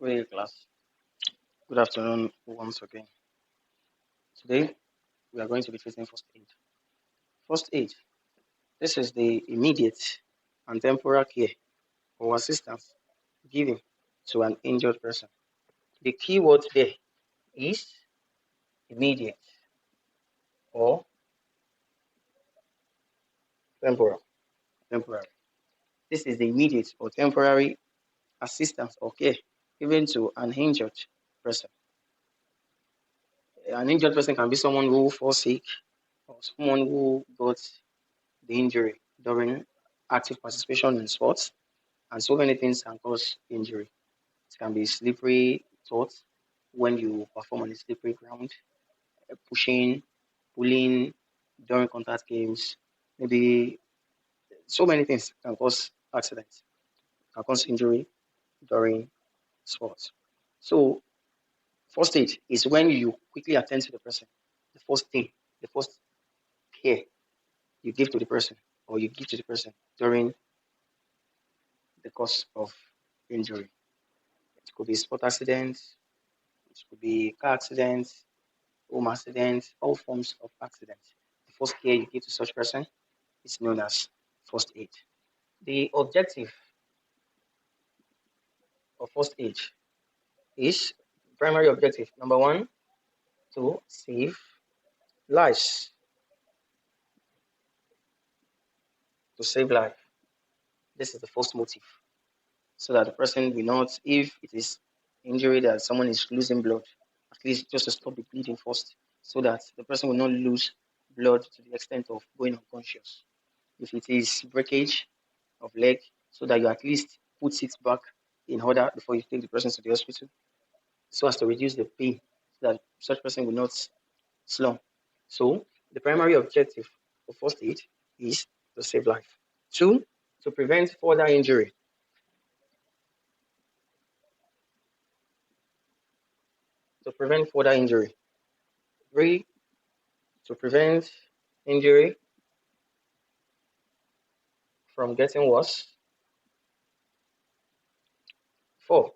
Hey class, good afternoon once again. Today we are going to be treating first aid. First aid, this is the immediate and temporal care or assistance given to an injured person. The key word there is immediate or temporal. Temporary. This is the immediate or temporary assistance or care given to an injured person. An injured person can be someone who falls sick or someone who got the injury during active participation in sports, and so many things can cause injury. It can be slippery thoughts when you perform on a slippery ground, pushing, pulling during contact games. Maybe so many things can cause accidents, can cause injury during sports. So, first aid is when you quickly attend to the person. The first thing, the first care you give to the person or you give to the person during the course of injury. It could be sport accidents, it could be car accidents, home accidents, all forms of accidents. The first care you give to such person is known as first aid. The objective of first aid is primary objective. Number one, to save lives. To save life. This is the first motive. So that the person will not, if it is injury that someone is losing blood, at least just to stop the bleeding first, so that the person will not lose blood to the extent of going unconscious. If it is breakage of leg, so that you at least put it back in order before you take the person to the hospital, so as to reduce the pain, so that such person will not slump. So the primary objective of first aid is to save life. Two, to prevent further injury. To prevent further injury. Three, to prevent injury from getting worse. Four,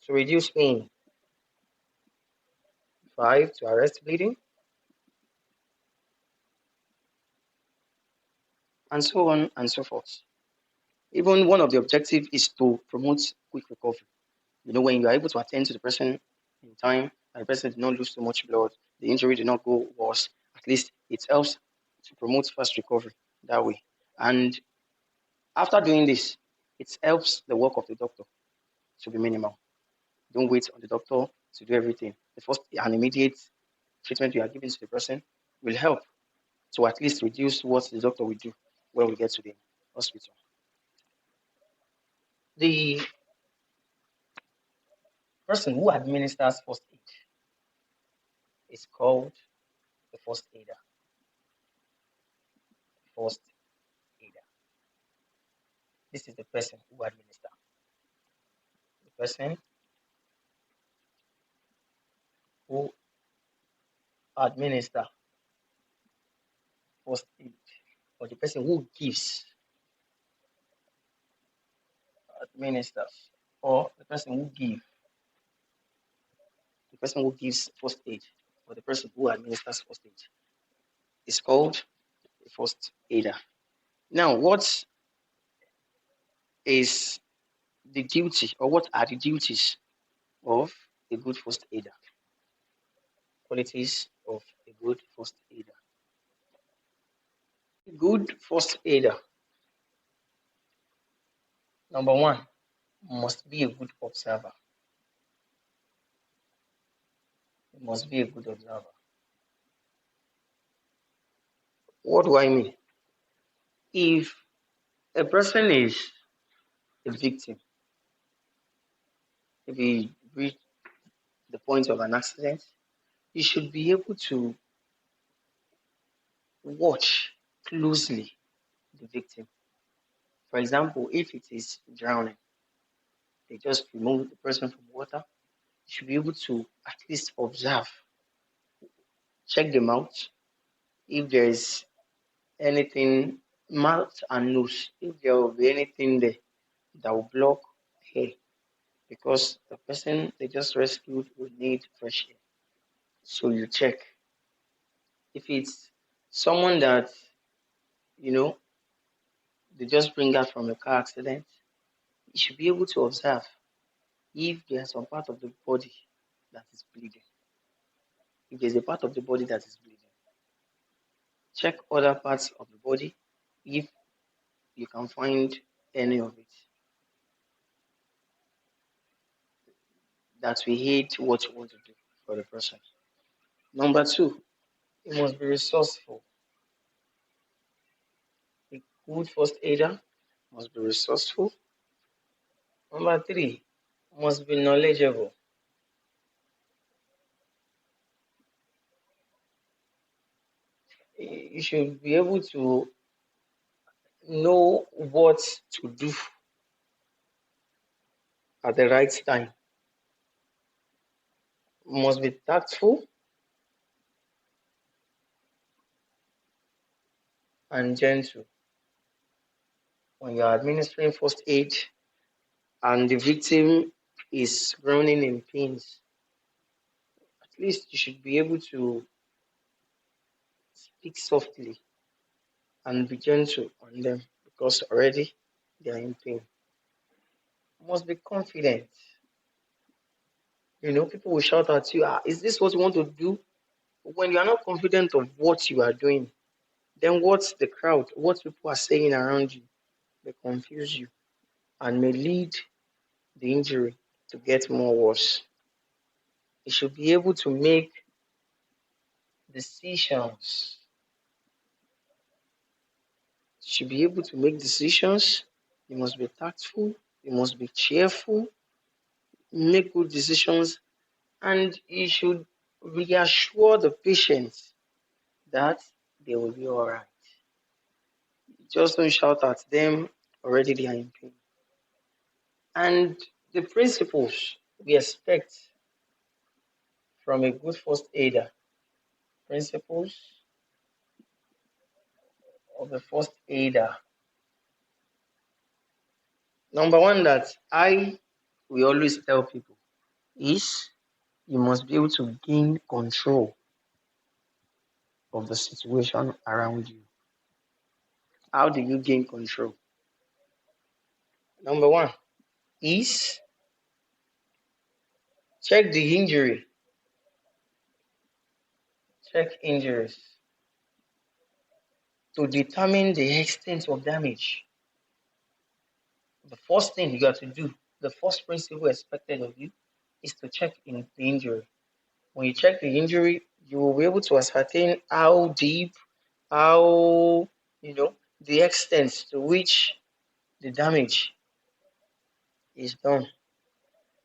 to reduce pain. Five, to arrest bleeding, and so on and so forth. Even one of the objectives is to promote quick recovery. When you are able to attend to the person in time, and the person did not lose too much blood, the injury did not go worse, at least it helps to promote fast recovery that way. And after doing this, it helps the work of the doctor to be minimal. Don't wait on the doctor to do everything. The first and immediate treatment you are giving to the person will help to at least reduce what the doctor will do when we get to the hospital. The person who administers first aid is called the first aider. First aider. This is the person who administers. The person who administers first aid, or the person who gives administers, or the person who gives first aid, or the person who administers first aid is called the first aider. Now, what is the duty, or what are the duties of a good first aider? Qualities of a good first aider. A good first aider, number one, must be a good observer. He must be a good observer. What do I mean? If a person is a victim, if he reached the point of an accident, he should be able to watch closely the victim. For example, if it is drowning, they just remove the person from water. You should be able to at least observe, check them out. If there is anything, mouth and nose, if there will be anything there that will block hair, because the person they just rescued will need fresh air. So you check. If it's someone that, you know, they just bring out from a car accident, you should be able to observe if there's some part of the body that is bleeding. If there's a part of the body that is bleeding, check other parts of the body if you can find any of it that will aid what you want to do for the person. Number two, you must be resourceful. A good first aider must be resourceful. Number three, must be knowledgeable. You should be able to know what to do at the right time. Must be tactful and gentle. When you're administering first aid and the victim is groaning in pains, at least you should be able to speak softly and be gentle on them because already they are in pain. You must be confident. People will shout at you, is this what you want to do? When you are not confident of what you are doing, then what's the crowd, what people are saying around you, they confuse you and may lead the injury to get more worse. You should be able to make decisions. You should be able to make decisions. You must be tactful. You must be cheerful. Make good decisions. And you should reassure the patient that they will be all right. Just don't shout at them, already they are in pain. And the principles we expect from a good first aider, principles of the first aider. Number one that we always tell people is you must be able to gain control of the situation around you. How do you gain control? Number one is check the injury. Check injuries to determine the extent of damage. The first thing you got to do, the first principle expected of you is to check in the injury. When you check the injury, you will be able to ascertain how deep, how, the extent to which the damage is done.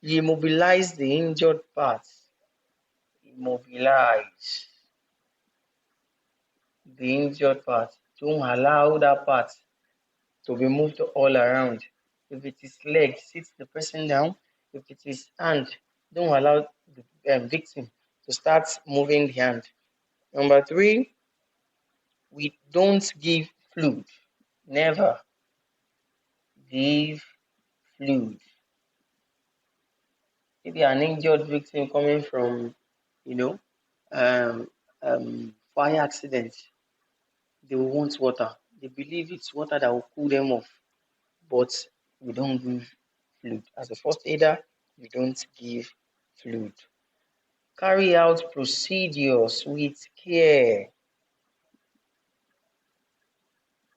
You immobilize the injured parts. Immobilize the injured part. Don't allow that part to be moved all around. If it is leg, sit the person down. If it is hand, don't allow the victim to start moving the hand. Number three, we don't give fluid. Never give fluid. If you are an injured victim coming from, um, fire accident, they will want water. They believe it's water that will cool them off, but we don't give fluid. As a first aider, we don't give fluid. Carry out procedures with care.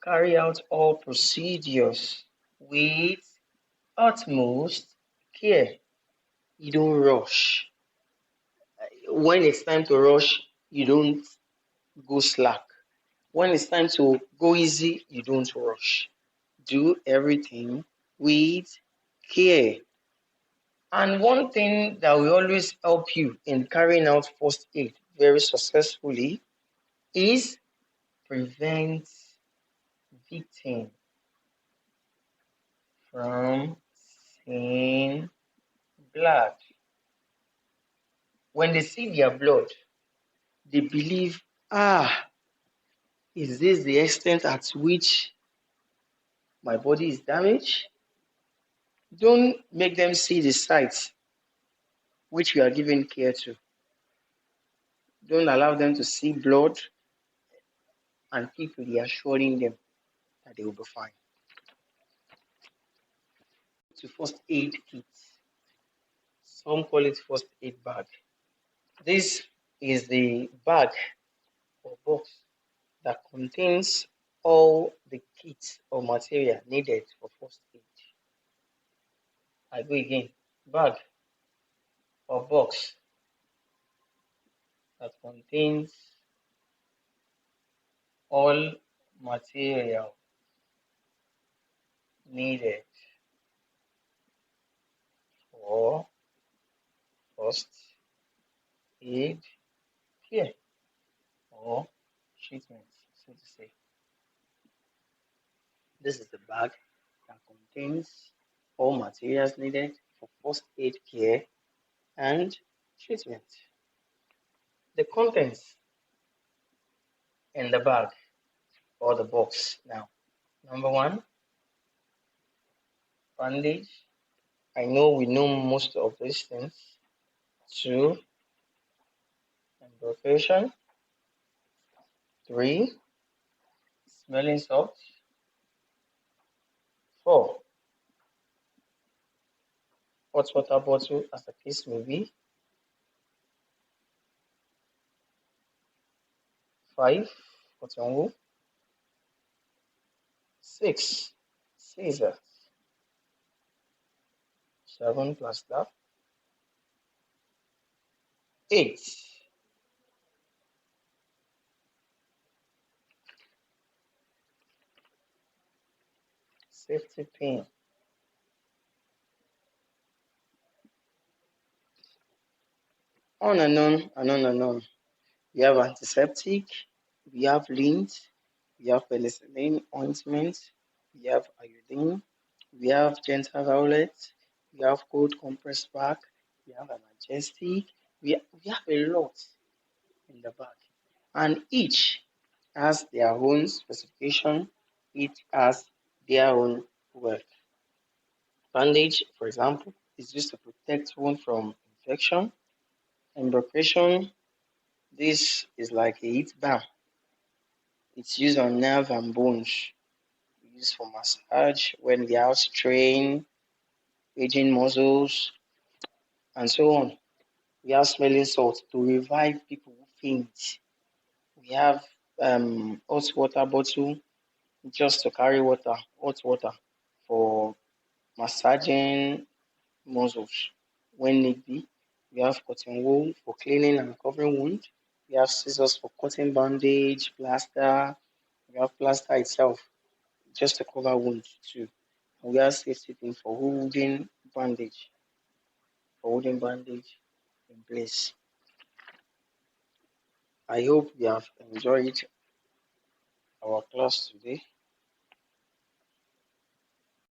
Carry out all procedures with utmost care. You don't rush. When it's time to rush, you don't go slack. When it's time to go easy, you don't rush. Do everything with care. And one thing that will always help you in carrying out first aid very successfully is prevent victim from seeing blood. When they see their blood, they believe, is this the extent at which my body is damaged? Don't make them see the sight which you are giving care to. Don't allow them to see blood and keep reassuring them that they will be fine. To first aid kit. Some call it first aid bag. This is the bag or box that contains all the kits or material needed for first aid. I go again. Bag or box that contains all material needed for first aid care or treatment, so to say. This is the bag that contains all materials needed for first aid care and treatment. The contents in the bag or the box now. Number one, bandage. I know we know most of these things. Two, lubrication. Three, smelling salt. Four, hot water bottle as the case may be. Five, cotton wool. Six, scissors. Seven, plaster. Eight, safety pin. On and on and on and on. We have antiseptic, we have lint, we have penicillin ointment, we have iodine, we have gentle violet, we have cold compress pack, we have analgesic, we have a lot in the bag. And each has their own specification, each has their own work. Bandage, for example, is used to protect wound from infection. Embarkation, this is like a heat balm. It's used on nerve and bones. Used for massage when they are strain, aging muscles, and so on. We have smelling salt to revive people who faint. We have hot water bottle just to carry water, hot water for massaging muscles when need be. We have cotton wool for cleaning and covering wound. We have scissors for cutting bandage, plaster. We have plaster itself just to cover wounds too. And we have safety pin for holding bandage in place. I hope you have enjoyed our class today.